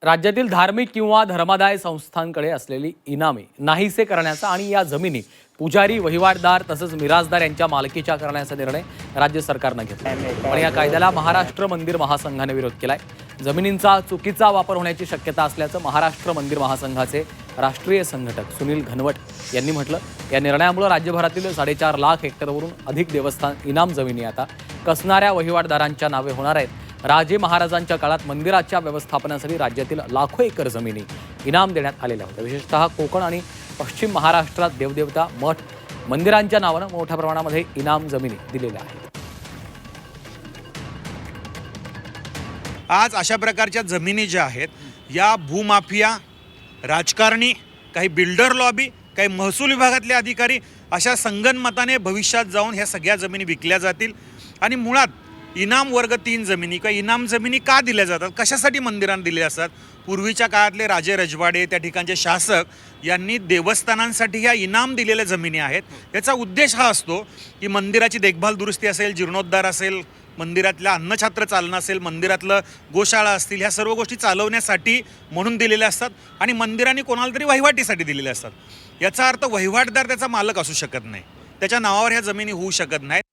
राज्यातील धार्मिक किंवा धर्मादाय संस्थांकडे असलेली इनामे नाहीसे करण्याचा आणि या जमिनी पुजारी, वहिवाटदार तसंच मिराजदार यांच्या मालकीच्या करण्याचा निर्णय राज्य सरकारनं घेतला. पण या कायद्याला महाराष्ट्र मंदिर महासंघाने विरोध केलाय. जमिनींचा चुकीचा वापर होण्याची शक्यता असल्याचं महाराष्ट्र मंदिर महासंघाचे राष्ट्रीय संघटक सुनील घनवट यांनी म्हटलं. या निर्णयामुळे राज्यभरातील 4.5 लाख हेक्टरवरून अधिक देवस्थान इनाम जमिनी आता कसणाऱ्या वहिवाटदारांच्या नावे होणार आहेत. राजे महाराजांच्या काळात मंदिराच्या व्यवस्थापनासाठी राज्यातील लाखो एकर जमिनी इनाम देण्यात आलेल्या होत्या. विशेषतः कोकण आणि पश्चिम महाराष्ट्रात देवदेवता, मठ, मंदिरांच्या नावानं मोठ्या प्रमाणामध्ये इनाम जमिनी दिलेल्या आहेत. आज अशा प्रकारच्या जमिनी ज्या आहेत या भूमाफिया, राजकारणी, काही बिल्डर लॉबी, काही महसूल विभागातले अधिकारी अशा संगनमताने भविष्यात जाऊन ह्या सगळ्या जमिनी विकल्या जातील. आणि मुळात इनाम वर्ग 3 जमिनी किंवा इनाम जमिनी का दिल्या जातात, कशासाठी मंदिरांना दिल्या असतात? पूर्वीच्या काळातले राजे रजवाडे, त्या ठिकाणचे शासक यांनी देवस्थानांसाठी ह्या इनाम दिलेल्या जमिनी आहेत. याचा उद्देश हा असतो की मंदिराची देखभाल दुरुस्ती असेल, जीर्णोद्धार असेल, मंदिरातल्या अन्नछत्र चालणं असेल, मंदिरातलं गोशाळा असतील, ह्या सर्व गोष्टी चालवण्यासाठी म्हणून दिलेल्या असतात. आणि मंदिरांनी कोणाला तरी वहिवाटीसाठी दिलेल्या असतात. याचा अर्थ वहिवाटदार त्याचा मालक असू शकत नाही, त्याच्या नावावर ह्या जमिनी होऊ शकत नाहीत.